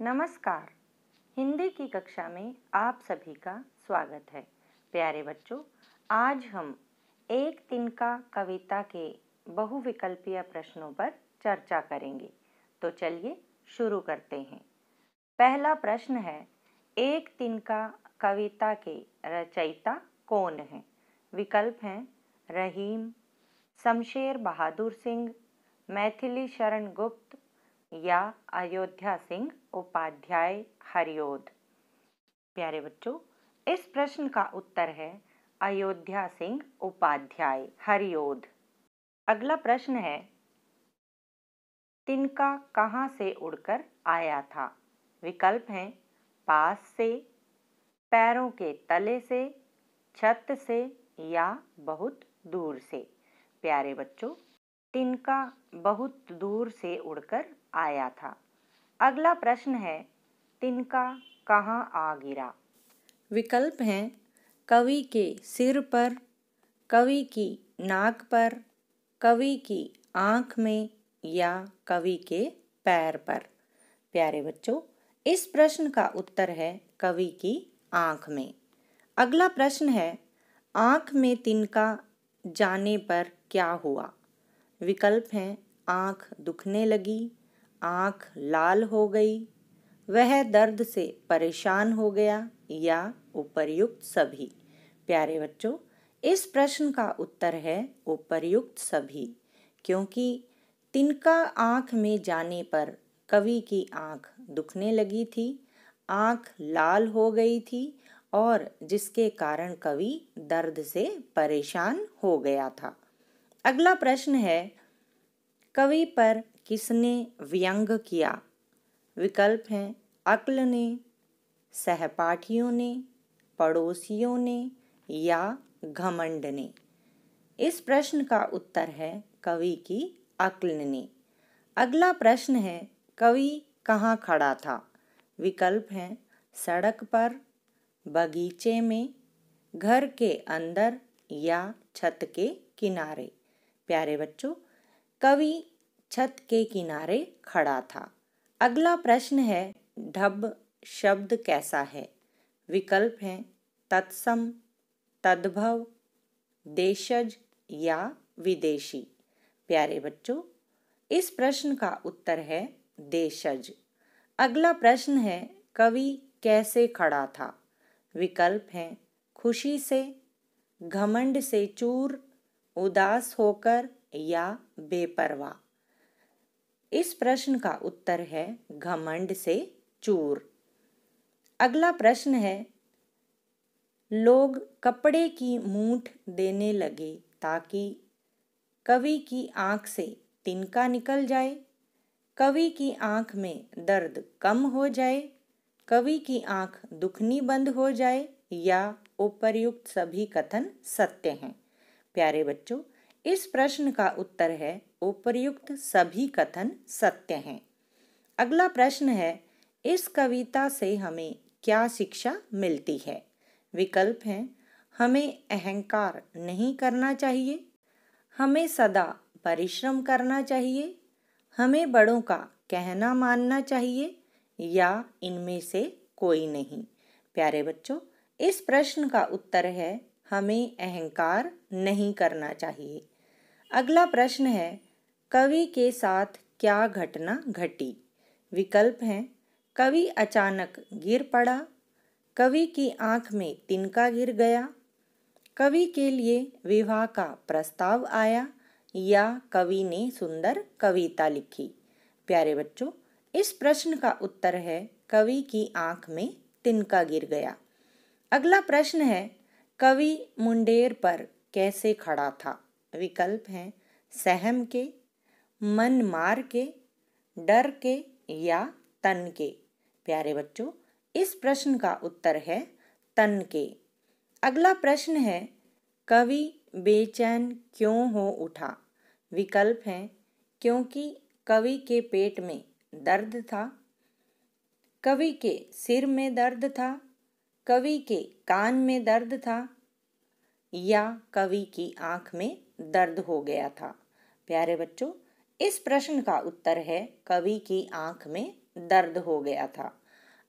नमस्कार। हिंदी की कक्षा में आप सभी का स्वागत है। प्यारे बच्चों, आज हम एक तिनका कविता के बहुविकल्पीय प्रश्नों पर चर्चा करेंगे। तो चलिए शुरू करते हैं। पहला प्रश्न है, एक तिनका कविता के रचयिता कौन हैं? विकल्प हैं रहीम, शमशेर बहादुर सिंह, मैथिली शरण गुप्त या अयोध्या सिंह उपाध्याय हरिओध। प्यारे बच्चों, इस प्रश्न का उत्तर है अयोध्या सिंह उपाध्याय हरिओध। अगला प्रश्न है, तिनका कहाँ से उड़कर आया था? विकल्प हैं पास से, पैरों के तले से, छत से या बहुत दूर से। प्यारे बच्चों, तिनका बहुत दूर से उड़कर आया था। अगला प्रश्न है, तिनका कहाँ आ गिरा? विकल्प हैं कवि के सिर पर, कवि की नाक पर, कवि की आँख में या कवि के पैर पर। प्यारे बच्चों, इस प्रश्न का उत्तर है कवि की आँख में। अगला प्रश्न है, आँख में तिनका जाने पर क्या हुआ? विकल्प हैं आँख दुखने लगी, आँख लाल हो गई, वह दर्द से परेशान हो गया या उपर्युक्त सभी। प्यारे बच्चों, इस प्रश्न का उत्तर है उपर्युक्त सभी, क्योंकि तिनका आँख में जाने पर कवि की आँख दुखने लगी थी, आँख लाल हो गई थी और जिसके कारण कवि दर्द से परेशान हो गया था। अगला प्रश्न है, कवि पर किसने व्यंग किया? विकल्प हैं अक्ल ने, सहपाठियों ने, पड़ोसियों ने या घमंड ने। इस प्रश्न का उत्तर है कवि की अक्ल ने। अगला प्रश्न है, कवि कहाँ खड़ा था? विकल्प हैं सड़क पर, बगीचे में, घर के अंदर या छत के किनारे। प्यारे बच्चों, कवि छत के किनारे खड़ा था। अगला प्रश्न है, ढब शब्द कैसा है? विकल्प हैं तत्सम, तद्भव, देशज या विदेशी। प्यारे बच्चों, इस प्रश्न का उत्तर है देशज। अगला प्रश्न है, कवि कैसे खड़ा था? विकल्प हैं खुशी से, घमंड से चूर, उदास होकर या बेपरवाह। इस प्रश्न का उत्तर है घमंड से चूर। अगला प्रश्न है, लोग कपड़े की मूठ देने लगे ताकि कवि की आँख से तिनका निकल जाए, कवि की आँख में दर्द कम हो जाए, कवि की आँख दुखनी बंद हो जाए या उपर्युक्त सभी कथन सत्य हैं। प्यारे बच्चों, इस प्रश्न का उत्तर है उपर्युक्त सभी कथन सत्य हैं। अगला प्रश्न है, इस कविता से हमें क्या शिक्षा मिलती है? विकल्प हैं हमें अहंकार नहीं करना चाहिए, हमें सदा परिश्रम करना चाहिए, हमें बड़ों का कहना मानना चाहिए या इनमें से कोई नहीं। प्यारे बच्चों, इस प्रश्न का उत्तर है हमें अहंकार नहीं करना चाहिए। अगला प्रश्न है, कवि के साथ क्या घटना घटी? विकल्प हैं कवि अचानक गिर पड़ा, कवि की आँख में तिनका गिर गया, कवि के लिए विवाह का प्रस्ताव आया या कवि ने सुंदर कविता लिखी। प्यारे बच्चों, इस प्रश्न का उत्तर है कवि की आँख में तिनका गिर गया। अगला प्रश्न है, कवि मुंडेर पर कैसे खड़ा था? विकल्प हैं सहम के, मन मार के, डर के या तन के। प्यारे बच्चों, इस प्रश्न का उत्तर है तन के। अगला प्रश्न है, कवि बेचैन क्यों हो उठा? विकल्प हैं क्योंकि कवि के पेट में दर्द था, कवि के सिर में दर्द था, कवि के कान में दर्द था या कवि की आँख में दर्द हो गया था। प्यारे बच्चों, इस प्रश्न का उत्तर है कवि की आँख में दर्द हो गया था।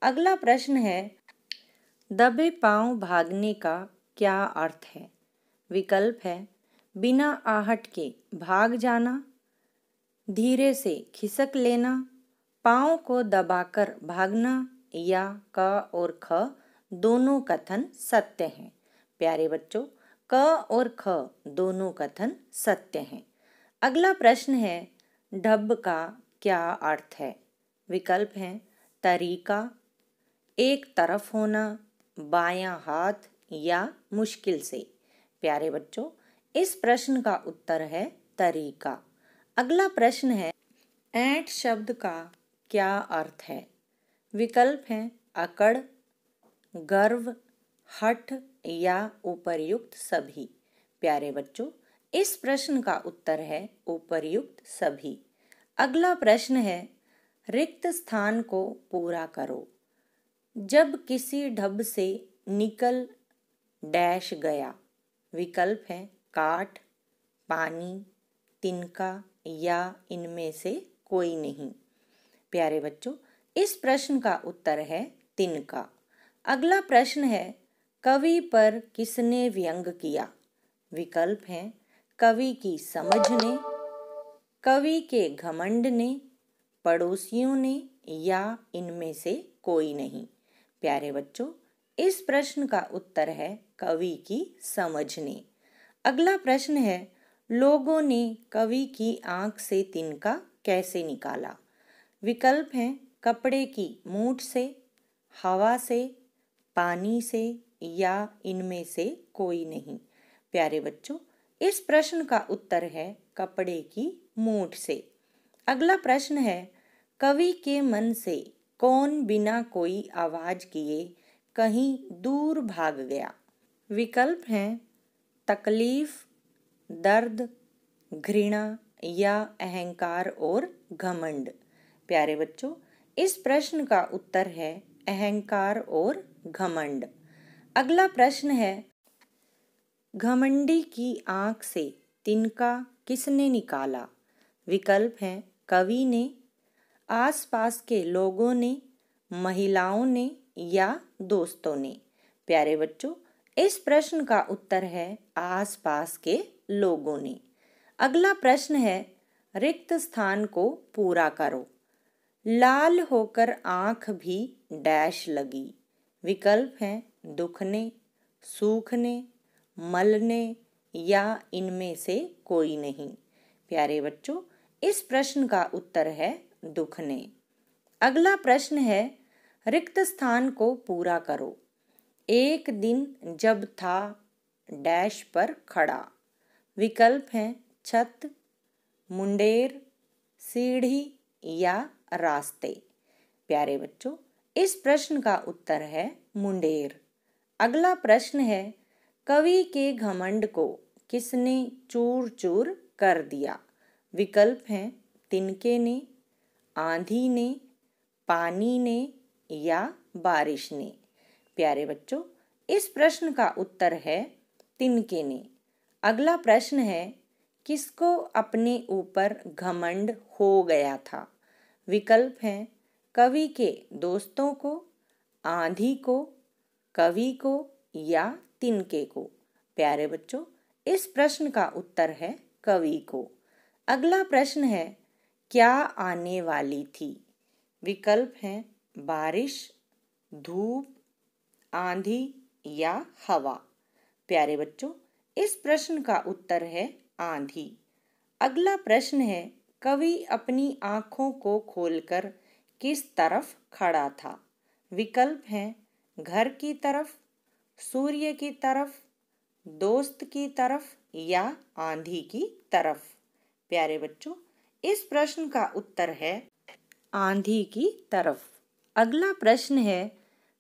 अगला प्रश्न है, दबे पांव भागने का क्या अर्थ है? विकल्प है बिना आहट के भाग जाना, धीरे से खिसक लेना, पांव को दबाकर भागना या क और ख दोनों कथन सत्य हैं। प्यारे बच्चों, क और ख दोनों कथन सत्य हैं। अगला प्रश्न है, ढब का क्या अर्थ है? विकल्प हैं तरीका, एक तरफ होना, बायां हाथ या मुश्किल से। प्यारे बच्चों, इस प्रश्न का उत्तर है तरीका। अगला प्रश्न है, ऐंठ शब्द का क्या अर्थ है? विकल्प हैं अकड़, गर्व, हठ या उपर्युक्त सभी। प्यारे बच्चों, इस प्रश्न का उत्तर है उपर्युक्त सभी। अगला प्रश्न है, रिक्त स्थान को पूरा करो। जब किसी ढब से निकल डैश गया। विकल्प है काठ, पानी, तिनका या इनमें से कोई नहीं। प्यारे बच्चों, इस प्रश्न का उत्तर है तिनका। अगला प्रश्न है, कवि पर किसने व्यंग किया? विकल्प हैं कवि की समझ ने, कवि के घमंड ने, पड़ोसियों ने या इनमें से कोई नहीं। प्यारे बच्चों, इस प्रश्न का उत्तर है कवि की समझ ने। अगला प्रश्न है, लोगों ने कवि की आंख से तिनका कैसे निकाला? विकल्प हैं कपड़े की मूठ से, हवा से, पानी से या इनमें से कोई नहीं। प्यारे बच्चों, इस प्रश्न का उत्तर है कपड़े की मूठ से। अगला प्रश्न है, कवि के मन से कौन बिना कोई आवाज किए कहीं दूर भाग गया? विकल्प हैं तकलीफ, दर्द, घृणा या अहंकार और घमंड। प्यारे बच्चों, इस प्रश्न का उत्तर है अहंकार और घमंड। अगला प्रश्न है, घमंडी की आंख से तिनका किसने निकाला? विकल्प हैं कवि ने, आसपास के लोगों ने, महिलाओं ने या दोस्तों ने। प्यारे बच्चों, इस प्रश्न का उत्तर है आसपास के लोगों ने। अगला प्रश्न है, रिक्त स्थान को पूरा करो। लाल होकर आंख भी डैश लगी। विकल्प हैं दुखने, सूखने, मलने या इनमें से कोई नहीं। प्यारे बच्चों, इस प्रश्न का उत्तर है दुखने। अगला प्रश्न है, रिक्त स्थान को पूरा करो। एक दिन जब था डैश पर खड़ा। विकल्प हैं छत, मुंडेर, सीढ़ी या रास्ते। प्यारे बच्चों, इस प्रश्न का उत्तर है मुंडेर। अगला प्रश्न है, कवि के घमंड को किसने चूर चूर कर दिया? विकल्प हैं तिनके ने, आंधी ने, पानी ने या बारिश ने। प्यारे बच्चों, इस प्रश्न का उत्तर है तिनके ने। अगला प्रश्न है, किसको अपने ऊपर घमंड हो गया था? विकल्प हैं कवि के दोस्तों को, आंधी को, कवि को या तिनके को। प्यारे बच्चों, इस प्रश्न का उत्तर है कवि को। अगला प्रश्न है, क्या आने वाली थी? विकल्प हैं बारिश, धूप, आंधी या हवा। प्यारे बच्चों, इस प्रश्न का उत्तर है आंधी। अगला प्रश्न है, कवि अपनी आंखों को खोलकर किस तरफ खड़ा था? विकल्प हैं घर की तरफ, सूर्य की तरफ, दोस्त की तरफ या आंधी की तरफ। प्यारे बच्चों, इस प्रश्न का उत्तर है आंधी की तरफ। अगला प्रश्न है,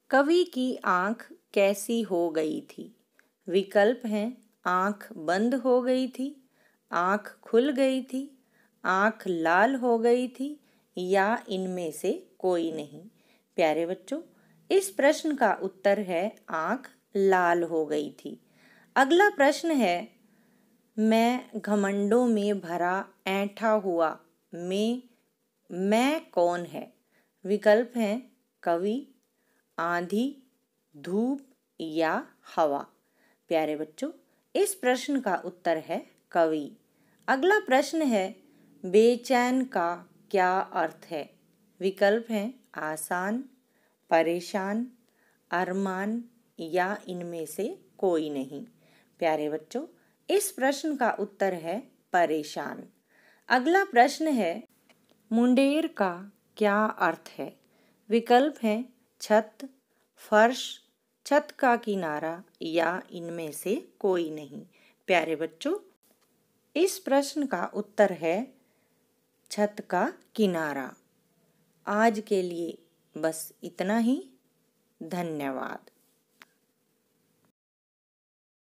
कवि की आंख कैसी हो गई थी? विकल्प हैं आंख बंद हो गई थी, आंख खुल गई थी, आंख लाल हो गई थी या इनमें से कोई नहीं। प्यारे बच्चों, इस प्रश्न का उत्तर है आंख लाल हो गई थी। अगला प्रश्न है, मैं घमंडों में भरा ऐंठा हुआ मैं कौन है? विकल्प हैं कवि, आंधी, धूप या हवा। प्यारे बच्चों, इस प्रश्न का उत्तर है कवि। अगला प्रश्न है बेचैन का क्या अर्थ है? विकल्प हैं आसान, परेशान, अरमान या इनमें से कोई नहीं। प्यारे बच्चों, इस प्रश्न का उत्तर है परेशान। अगला प्रश्न है मुंडेर का क्या अर्थ है? विकल्प हैं छत, फर्श, छत का किनारा या इनमें से कोई नहीं। प्यारे बच्चों, इस प्रश्न का उत्तर है छत का किनारा। आज के लिए बस इतना ही। धन्यवाद।